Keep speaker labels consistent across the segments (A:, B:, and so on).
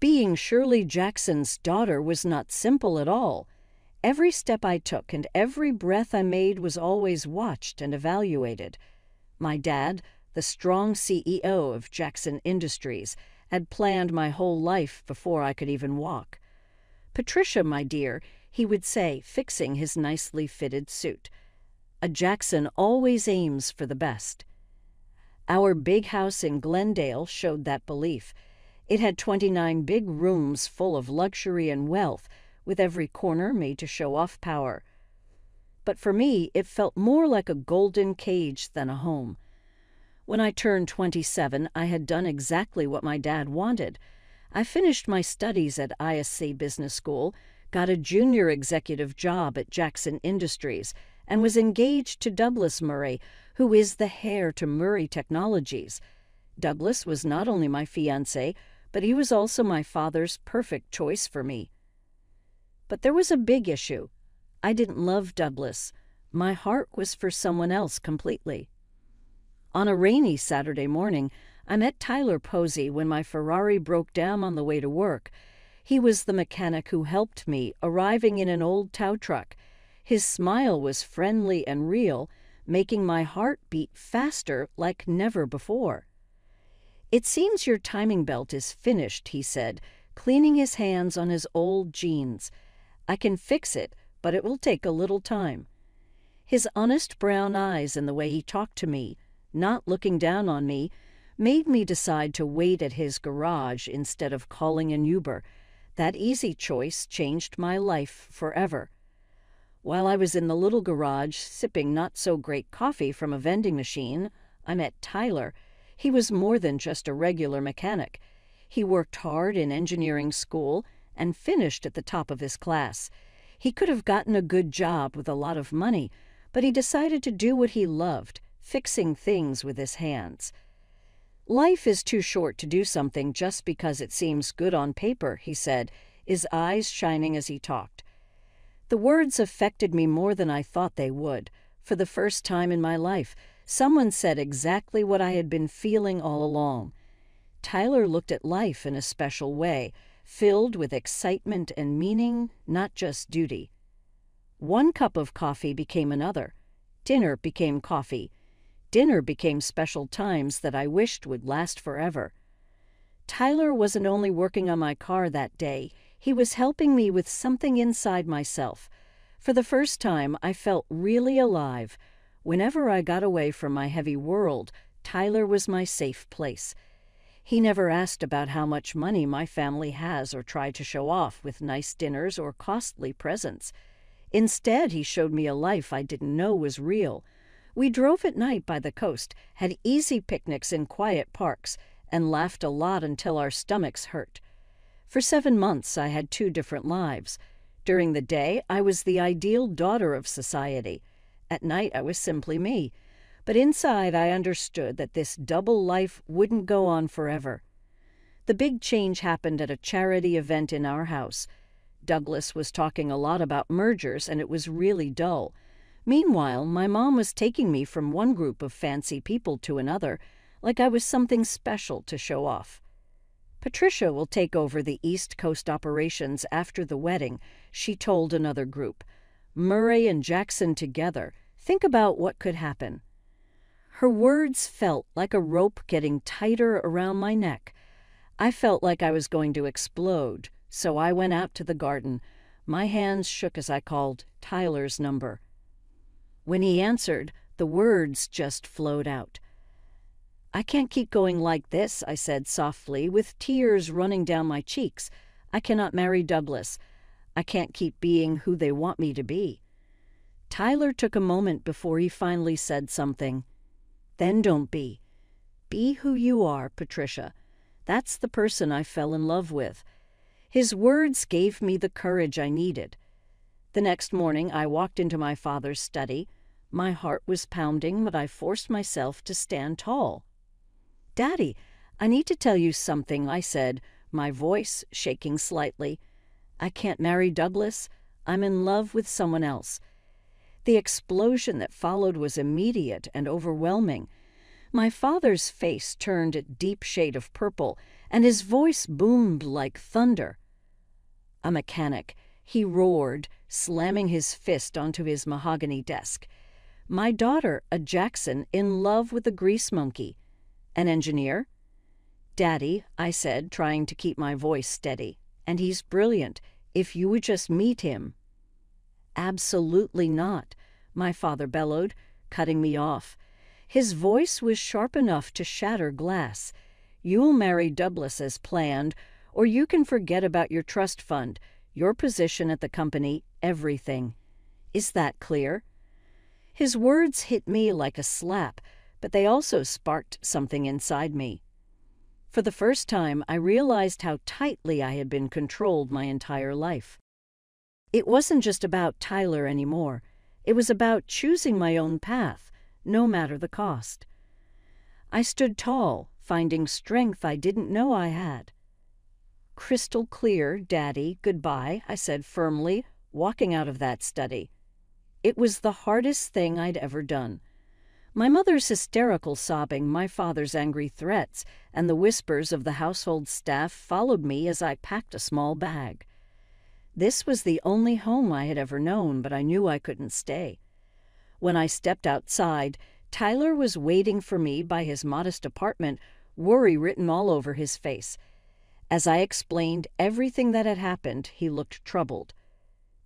A: Being Shirley Jackson's daughter was not simple at all. Every step I took and every breath I made was always watched and evaluated. My dad, the strong CEO of Jackson Industries, had planned my whole life before I could even walk. "Patricia, my dear," he would say, fixing his nicely fitted suit. "A Jackson always aims for the best." Our big house in Glendale showed that belief. It had 29 big rooms full of luxury and wealth, with every corner made to show off power. But for me, it felt more like a golden cage than a home. When I turned 27, I had done exactly what my dad wanted. I finished my studies at ISC Business School, got a junior executive job at Jackson Industries, and was engaged to Douglas Murray, who is the heir to Murray Technologies. Douglas was not only my fiancé, but he was also my father's perfect choice for me. But there was a big issue. I didn't love Douglas. My heart was for someone else completely. On a rainy Saturday morning, I met Tyler Posey when my Ferrari broke down on the way to work. He was the mechanic who helped me, arriving in an old tow truck. His smile was friendly and real, making my heart beat faster like never before. "It seems your timing belt is finished," he said, cleaning his hands on his old jeans. "I can fix it, but it will take a little time." His honest brown eyes and the way he talked to me, not looking down on me, made me decide to wait at his garage instead of calling an Uber. That easy choice changed my life forever. While I was in the little garage sipping not-so-great coffee from a vending machine, I met Tyler. He was more than just a regular mechanic. He worked hard in engineering school and finished at the top of his class. He could have gotten a good job with a lot of money, but he decided to do what he loved, fixing things with his hands. "Life is too short to do something just because it seems good on paper," he said, his eyes shining as he talked. The words affected me more than I thought they would. For the first time in my life, someone said exactly what I had been feeling all along. Tyler looked at life in a special way, filled with excitement and meaning, not just duty. One cup of coffee became another. Dinner became coffee. Dinner became special times that I wished would last forever. Tyler wasn't only working on my car that day, he was helping me with something inside myself. For the first time, I felt really alive. Whenever I got away from my heavy world, Tyler was my safe place. He never asked about how much money my family has or tried to show off with nice dinners or costly presents. Instead, he showed me a life I didn't know was real. We drove at night by the coast, had easy picnics in quiet parks, and laughed a lot until our stomachs hurt. For 7 months, I had 2 different lives. During the day, I was the ideal daughter of society. At night, I was simply me. But inside, I understood that this double life wouldn't go on forever. The big change happened at a charity event in our house. Douglas was talking a lot about mergers, and it was really dull. Meanwhile, my mom was taking me from one group of fancy people to another, like I was something special to show off. "Patricia will take over the East Coast operations after the wedding," she told another group. "Murray and Jackson together. Think about what could happen." Her words felt like a rope getting tighter around my neck. I felt like I was going to explode, so I went out to the garden. My hands shook as I called Tyler's number. When he answered, the words just flowed out. "I can't keep going like this," I said softly, with tears running down my cheeks. "I cannot marry Douglas. I can't keep being who they want me to be." Tyler took a moment before he finally said something. "Then don't be. Be who you are, Patricia. That's the person I fell in love with." His words gave me the courage I needed. The next morning, I walked into my father's study. My heart was pounding, but I forced myself to stand tall. "Daddy, I need to tell you something," I said, my voice shaking slightly. "I can't marry Douglas. I'm in love with someone else." The explosion that followed was immediate and overwhelming. My father's face turned a deep shade of purple, and his voice boomed like thunder. A mechanic, he roared, slamming his fist onto his mahogany desk. My daughter, a Jackson, in love with a grease monkey. An engineer? Daddy, I said, trying to keep my voice steady. And he's brilliant. If you would just meet him. Absolutely not, my father bellowed, cutting me off. His voice was sharp enough to shatter glass. You'll marry Douglas as planned, or you can forget about your trust fund, your position at the company, everything. Is that clear? His words hit me like a slap, but they also sparked something inside me. For the first time, I realized how tightly I had been controlled my entire life. It wasn't just about Tyler anymore. It was about choosing my own path, no matter the cost. I stood tall, finding strength I didn't know I had. Crystal clear, Daddy, goodbye, I said firmly, walking out of that study. It was the hardest thing I'd ever done. My mother's hysterical sobbing, my father's angry threats, and the whispers of the household staff followed me as I packed a small bag. This was the only home I had ever known, but I knew I couldn't stay. When I stepped outside, Tyler was waiting for me by his modest apartment, worry written all over his face. As I explained everything that had happened, he looked troubled.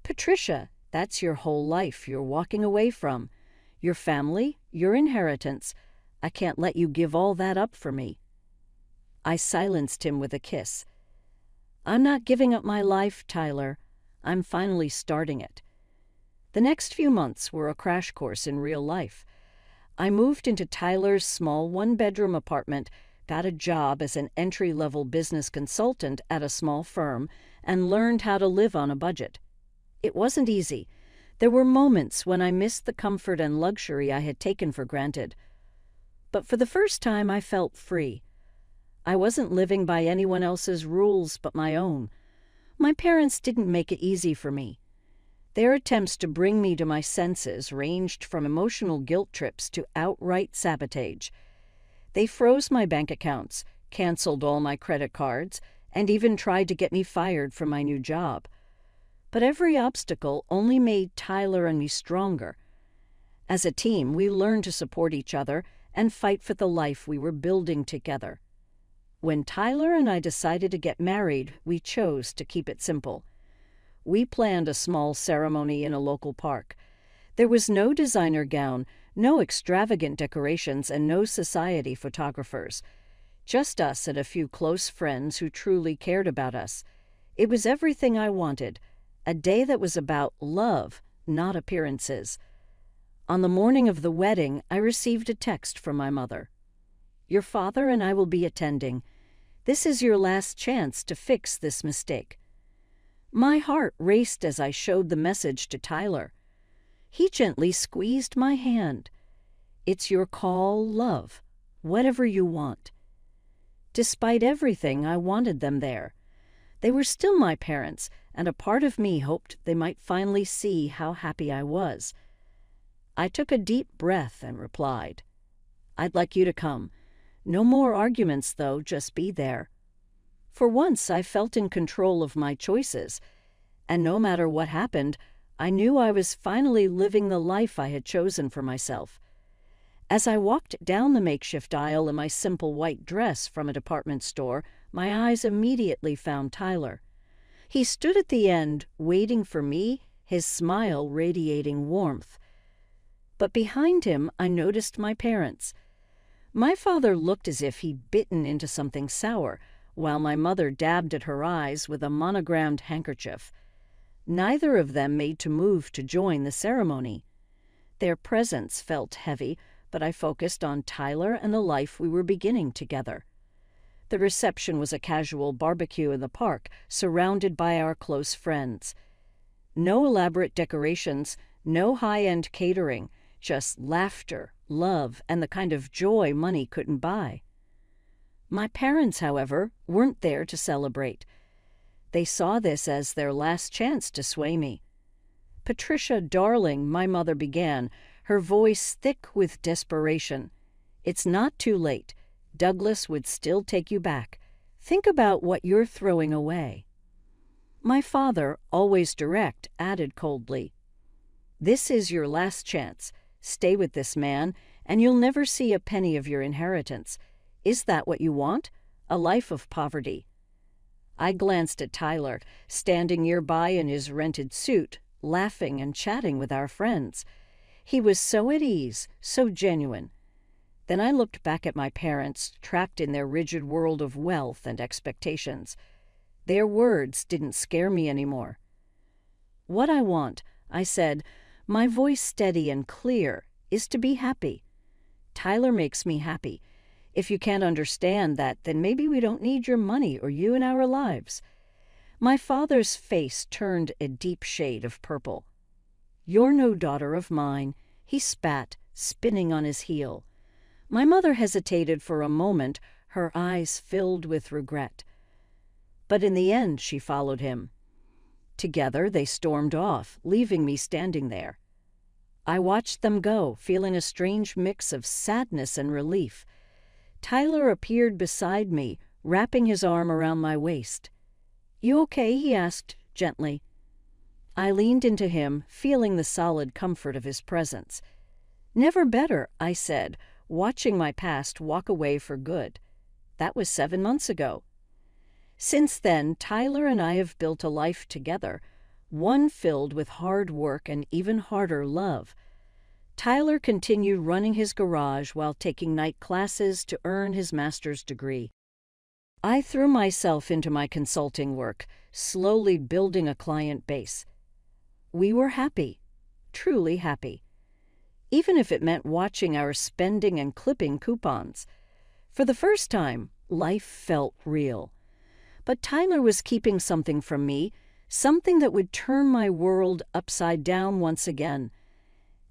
A: Patricia, that's your whole life you're walking away from. Your family, your inheritance. I can't let you give all that up for me. I silenced him with a kiss. I'm not giving up my life, Tyler. I'm finally starting it. The next few months were a crash course in real life. I moved into Tyler's small one-bedroom apartment, got a job as an entry-level business consultant at a small firm, and learned how to live on a budget. It wasn't easy. There were moments when I missed the comfort and luxury I had taken for granted. But for the first time, I felt free. I wasn't living by anyone else's rules but my own. My parents didn't make it easy for me. Their attempts to bring me to my senses ranged from emotional guilt trips to outright sabotage. They froze my bank accounts, canceled all my credit cards, and even tried to get me fired from my new job. But every obstacle only made Tyler and me stronger. As a team, we learned to support each other and fight for the life we were building together. When Tyler and I decided to get married, we chose to keep it simple. We planned a small ceremony in a local park. There was no designer gown, no extravagant decorations, and no society photographers. Just us and a few close friends who truly cared about us. It was everything I wanted. A day that was about love, not appearances. On the morning of the wedding, I received a text from my mother. Your father and I will be attending. This is your last chance to fix this mistake. My heart raced as I showed the message to Tyler. He gently squeezed my hand. It's your call, love. Whatever you want. Despite everything, I wanted them there. They were still my parents, and a part of me hoped they might finally see how happy I was. I took a deep breath and replied, I'd like you to come. No more arguments, though, just be there. For once, I felt in control of my choices, and no matter what happened, I knew I was finally living the life I had chosen for myself. As I walked down the makeshift aisle in my simple white dress from a department store, my eyes immediately found Tyler. He stood at the end, waiting for me, his smile radiating warmth. But behind him, I noticed my parents. My father looked as if he'd bitten into something sour, while my mother dabbed at her eyes with a monogrammed handkerchief. Neither of them made to move to join the ceremony. Their presence felt heavy, but I focused on Tyler and the life we were beginning together. The reception was a casual barbecue in the park, surrounded by our close friends. No elaborate decorations, no high-end catering, just laughter, love, and the kind of joy money couldn't buy. My parents, however, weren't there to celebrate. They saw this as their last chance to sway me. Patricia, darling, my mother began, her voice thick with desperation. It's not too late. Douglas would still take you back. Think about what you're throwing away." My father, always direct, added coldly, "This is your last chance. Stay with this man, and you'll never see a penny of your inheritance. Is that what you want? A life of poverty?" I glanced at Tyler, standing nearby in his rented suit, laughing and chatting with our friends. He was so at ease, so genuine. Then I looked back at my parents, trapped in their rigid world of wealth and expectations. Their words didn't scare me anymore. "What I want," I said, my voice steady and clear, "is to be happy. Tyler makes me happy. If you can't understand that, then maybe we don't need your money or you in our lives." My father's face turned a deep shade of purple. "You're no daughter of mine," he spat, spinning on his heel. My mother hesitated for a moment, her eyes filled with regret. But in the end, she followed him. Together, they stormed off, leaving me standing there. I watched them go, feeling a strange mix of sadness and relief. Tyler appeared beside me, wrapping his arm around my waist. "You okay?" he asked, gently. I leaned into him, feeling the solid comfort of his presence. "Never better," I said, watching my past walk away for good. That was 7 months ago. Since then, Tyler and I have built a life together, one filled with hard work and even harder love. Tyler continued running his garage while taking night classes to earn his master's degree. I threw myself into my consulting work, slowly building a client base. We were happy, truly happy, even if it meant watching our spending and clipping coupons. For the first time, life felt real. But Tyler was keeping something from me, something that would turn my world upside down once again.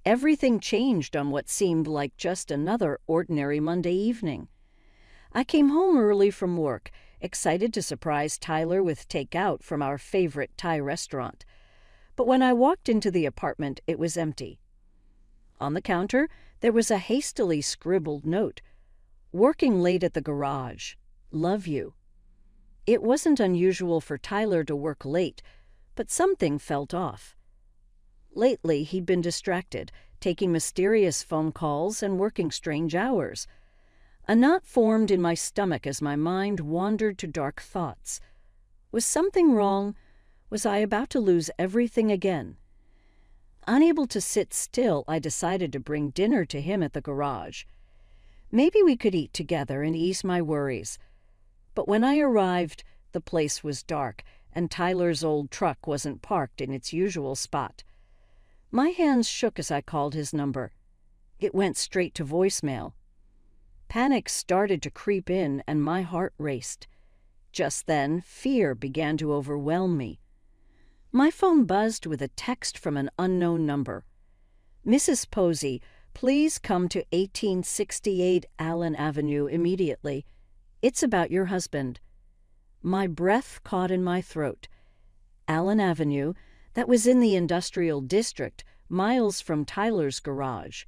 A: Everything changed on what seemed like just another ordinary Monday evening. I came home early from work, excited to surprise Tyler with takeout from our favorite Thai restaurant. But when I walked into the apartment, it was empty. On the counter, there was a hastily scribbled note. "Working late at the garage. Love you." It wasn't unusual for Tyler to work late, but something felt off. Lately, he'd been distracted, taking mysterious phone calls and working strange hours. A knot formed in my stomach as my mind wandered to dark thoughts. Was something wrong? Was I about to lose everything again? Unable to sit still, I decided to bring dinner to him at the garage. Maybe we could eat together and ease my worries. But when I arrived, the place was dark, and Tyler's old truck wasn't parked in its usual spot. My hands shook as I called his number. It went straight to voicemail. Panic started to creep in, and my heart raced. Just then, fear began to overwhelm me. My phone buzzed with a text from an unknown number. "Mrs. Posey, please come to 1868 Allen Avenue immediately. It's about your husband." My breath caught in my throat. Allen Avenue, that was in the industrial district, miles from Tyler's garage.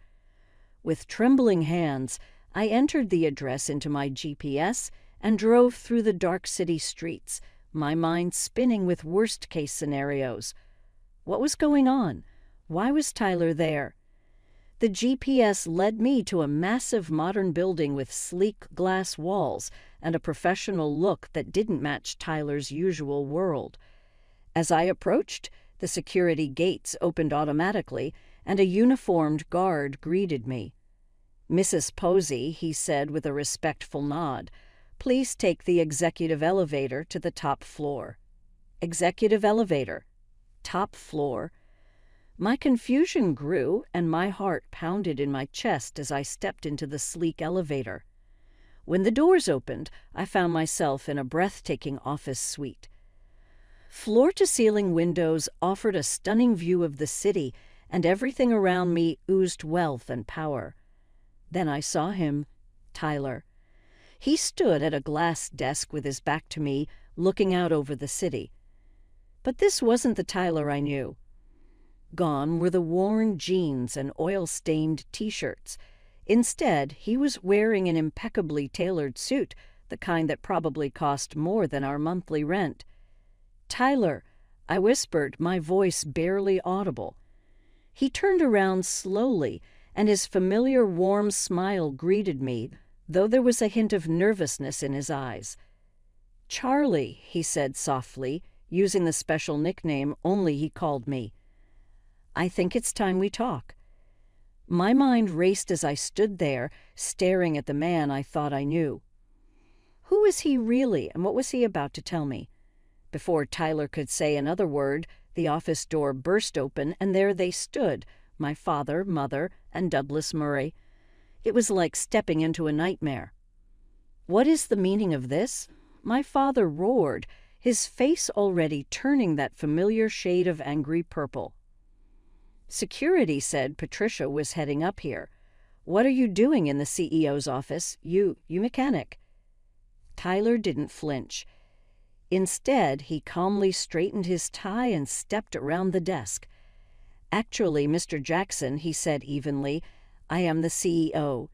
A: With trembling hands, I entered the address into my GPS and drove through the dark city streets, my mind spinning with worst-case scenarios. What was going on? Why was Tyler there? The GPS led me to a massive modern building with sleek glass walls and a professional look that didn't match Tyler's usual world. As I approached, the security gates opened automatically, and a uniformed guard greeted me. "Mrs. Posey," he said with a respectful nod, "please take the executive elevator to the top floor." Executive elevator. Top floor. My confusion grew, and my heart pounded in my chest as I stepped into the sleek elevator. When the doors opened, I found myself in a breathtaking office suite. Floor-to-ceiling windows offered a stunning view of the city, and everything around me oozed wealth and power. Then I saw him, Tyler. He stood at a glass desk with his back to me, looking out over the city. But this wasn't the Tyler I knew. Gone were the worn jeans and oil-stained T-shirts. Instead, he was wearing an impeccably tailored suit, the kind that probably cost more than our monthly rent. "Tyler," I whispered, my voice barely audible. He turned around slowly, and his familiar warm smile greeted me, though there was a hint of nervousness in his eyes. "Charlie," he said softly, using the special nickname only he called me. "I think it's time we talk." My mind raced as I stood there, staring at the man I thought I knew. Who was he really, and what was he about to tell me? Before Tyler could say another word, the office door burst open, and there they stood, my father, mother, and Douglas Murray. It was like stepping into a nightmare. "What is the meaning of this?" my father roared, his face already turning that familiar shade of angry purple. "Security said Patricia was heading up here. What are you doing in the CEO's office? You mechanic." Tyler didn't flinch. Instead, he calmly straightened his tie and stepped around the desk. "Actually, Mr. Jackson," he said evenly, "I am the CEO,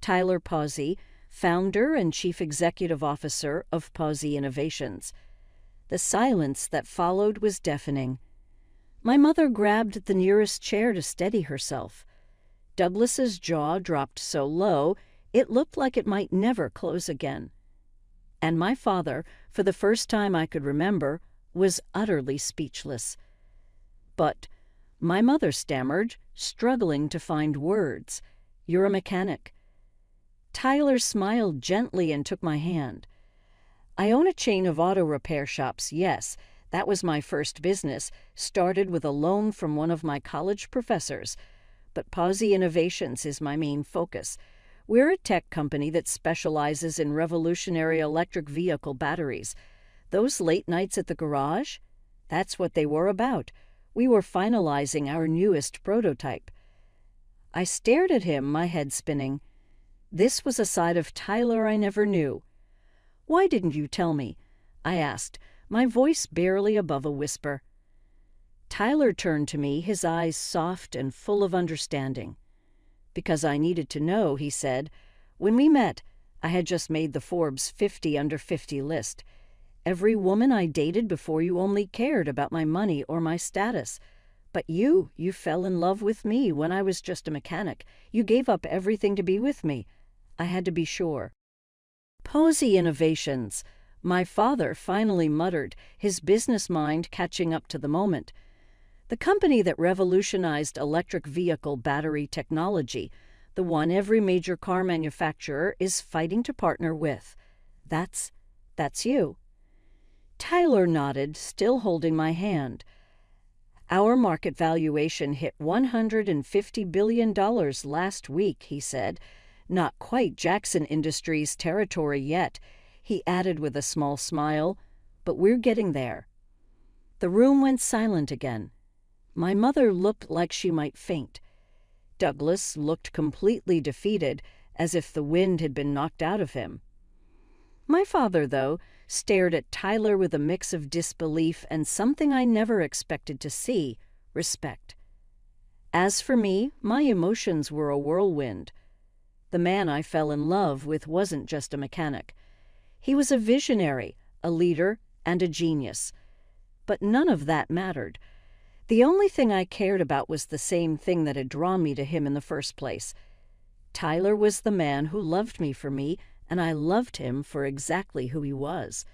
A: Tyler Pawsey, founder and chief executive officer of Pawsey Innovations." The silence that followed was deafening. My mother grabbed the nearest chair to steady herself. Douglas's jaw dropped so low, it looked like it might never close again. And my father, for the first time I could remember, was utterly speechless. "But," my mother stammered, struggling to find words, "you're a mechanic." Tyler smiled gently and took my hand. "I own a chain of auto repair shops, yes. That was my first business, started with a loan from one of my college professors. But Pawsey Innovations is my main focus. We're a tech company that specializes in revolutionary electric vehicle batteries. Those late nights at the garage? That's what they were about. We were finalizing our newest prototype." I stared at him, my head spinning. This was a side of Tyler I never knew. "Why didn't you tell me?" I asked, my voice barely above a whisper. Tyler turned to me, his eyes soft and full of understanding. "Because I needed to know," he said. "When we met, I had just made the Forbes 50 under 50 list. Every woman I dated before you only cared about my money or my status. But you fell in love with me when I was just a mechanic. You gave up everything to be with me. I had to be sure." "Pawsey Innovations," my father finally muttered, his business mind catching up to the moment. "The company that revolutionized electric vehicle battery technology, the one every major car manufacturer is fighting to partner with. That's you." Tyler nodded, still holding my hand. "Our market valuation hit $150 billion last week," he said. "Not quite Jackson Industries territory yet," he added with a small smile, "but we're getting there." The room went silent again. My mother looked like she might faint. Douglas looked completely defeated, as if the wind had been knocked out of him. My father, though, stared at Tyler with a mix of disbelief and something I never expected to see, respect. As for me, my emotions were a whirlwind. The man I fell in love with wasn't just a mechanic. He was a visionary, a leader, and a genius. But none of that mattered. The only thing I cared about was the same thing that had drawn me to him in the first place. Tyler was the man who loved me for me, and I loved him for exactly who he was.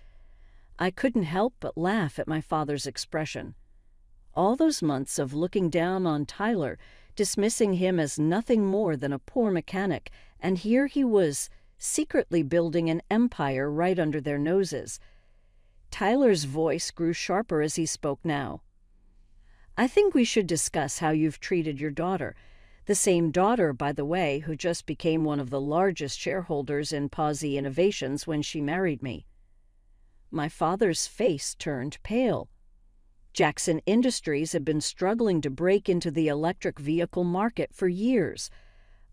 A: I couldn't help but laugh at my father's expression. All those months of looking down on Tyler, dismissing him as nothing more than a poor mechanic, and here he was, secretly building an empire right under their noses. Tyler's voice grew sharper as he spoke now. "I think we should discuss how you've treated your daughter. The same daughter, by the way, who just became one of the largest shareholders in Pawsey Innovations when she married me." My father's face turned pale. Jackson Industries had been struggling to break into the electric vehicle market for years.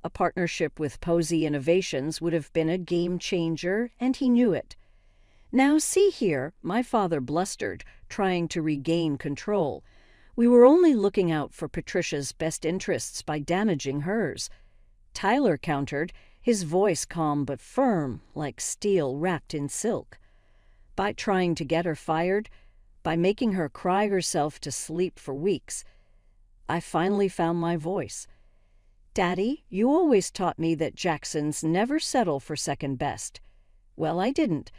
A: A partnership with Pawsey Innovations would have been a game changer, and he knew it. "Now see here," my father blustered, trying to regain control. "We were only looking out for Patricia's best interests by damaging hers." Tyler countered, his voice calm but firm, like steel wrapped in silk. By trying to get her fired, by making her cry herself to sleep for weeks, I finally found my voice. "Daddy, you always taught me that Jacksons never settle for second best." Well, I didn't.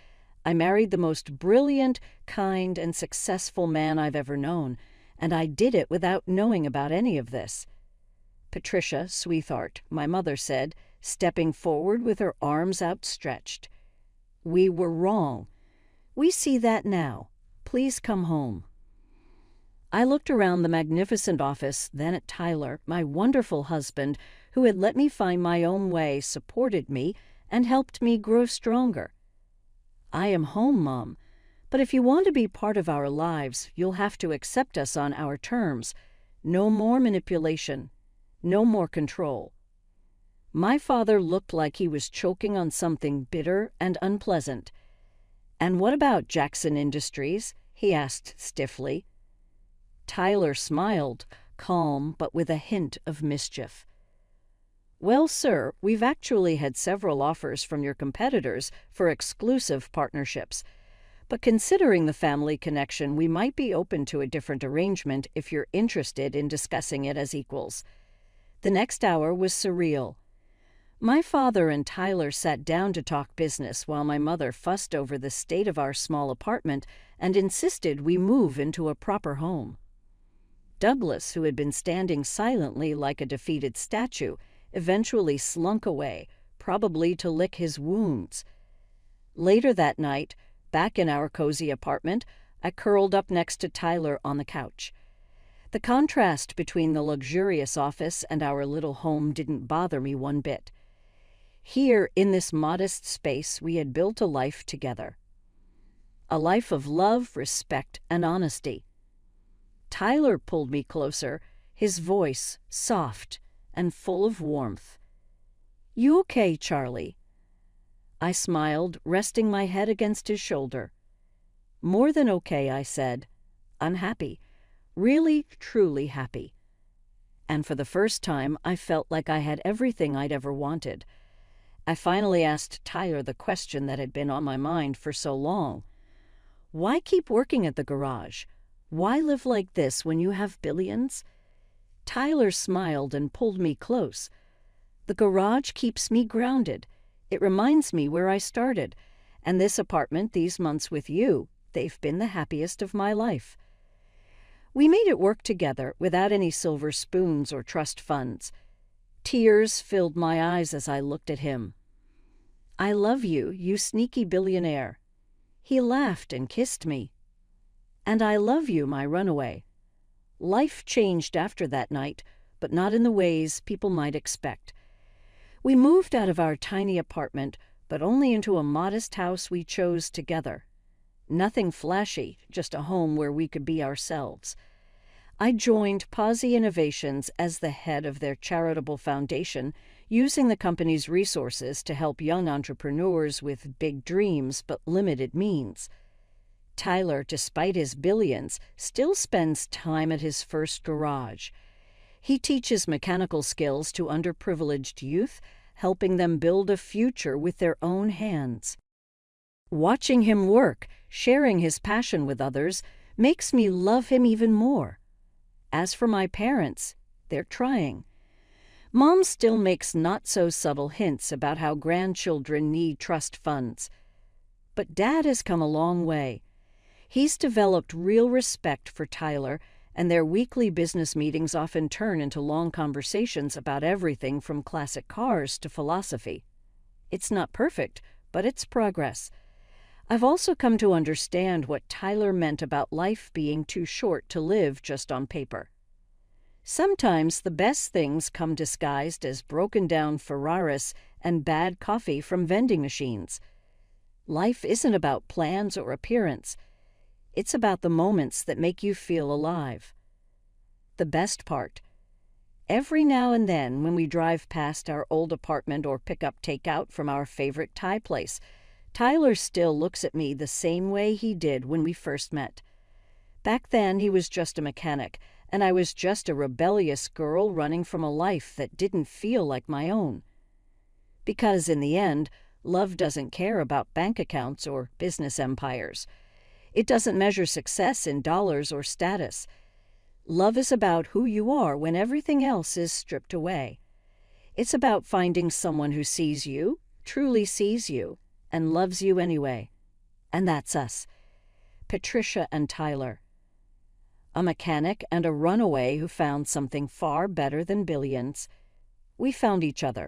A: I married the most brilliant, kind, and successful man I've ever known, and I did it without knowing about any of this. "Patricia, sweetheart," my mother said, stepping forward with her arms outstretched. "We were wrong. We see that now. Please come home." I looked around the magnificent office, then at Tyler, my wonderful husband, who had let me find my own way, supported me, and helped me grow stronger. "I am home, Mom, but if you want to be part of our lives, you'll have to accept us on our terms. No more manipulation. No more control." My father looked like he was choking on something bitter and unpleasant. "And what about Jackson Industries?" he asked stiffly. Tyler smiled, calm but with a hint of mischief. "Well, sir, we've actually had several offers from your competitors for exclusive partnerships. But considering the family connection, we might be open to a different arrangement if you're interested in discussing it as equals." The next hour was surreal. My father and Tyler sat down to talk business while my mother fussed over the state of our small apartment and insisted we move into a proper home. Douglas, who had been standing silently like a defeated statue, eventually slunk away, probably to lick his wounds. Later that night, back in our cozy apartment, I curled up next to Tyler on the couch. The contrast between the luxurious office and our little home didn't bother me one bit. Here, in this modest space, we had built a life together. A life of love, respect, and honesty. Tyler pulled me closer, his voice soft and full of warmth. "You okay, Charlie?" I smiled, resting my head against his shoulder. "More than okay," I said. "Unhappy. Really, truly happy." And for the first time, I felt like I had everything I'd ever wanted. I finally asked Tyler the question that had been on my mind for so long. "Why keep working at the garage? Why live like this when you have billions?" Tyler smiled and pulled me close. "The garage keeps me grounded. It reminds me where I started. And this apartment, these months with you, they've been the happiest of my life." We made it work together without any silver spoons or trust funds. Tears filled my eyes as I looked at him. "I love you, you sneaky billionaire." He laughed and kissed me. "And I love you, my runaway." Life changed after that night, but not in the ways people might expect. We moved out of our tiny apartment, but only into a modest house we chose together. Nothing flashy, just a home where we could be ourselves. I joined Pazzi Innovations as the head of their charitable foundation, using the company's resources to help young entrepreneurs with big dreams but limited means. Tyler, despite his billions, still spends time at his first garage. He teaches mechanical skills to underprivileged youth, helping them build a future with their own hands. Watching him work, sharing his passion with others, makes me love him even more. As for my parents, they're trying. Mom still makes not-so-subtle hints about how grandchildren need trust funds. But Dad has come a long way. He's developed real respect for Tyler, and their weekly business meetings often turn into long conversations about everything from classic cars to philosophy. It's not perfect, but it's progress. I've also come to understand what Tyler meant about life being too short to live just on paper. Sometimes the best things come disguised as broken-down Ferraris and bad coffee from vending machines. Life isn't about plans or appearance. It's about the moments that make you feel alive. The best part. Every now and then, when we drive past our old apartment or pick up takeout from our favorite Thai place, Tyler still looks at me the same way he did when we first met. Back then, he was just a mechanic, and I was just a rebellious girl running from a life that didn't feel like my own. Because in the end, love doesn't care about bank accounts or business empires. It doesn't measure success in dollars or status. Love is about who you are when everything else is stripped away. It's about finding someone who sees you, truly sees you, and loves you anyway. And that's us, Patricia and Tyler. A mechanic and a runaway who found something far better than billions. We found each other.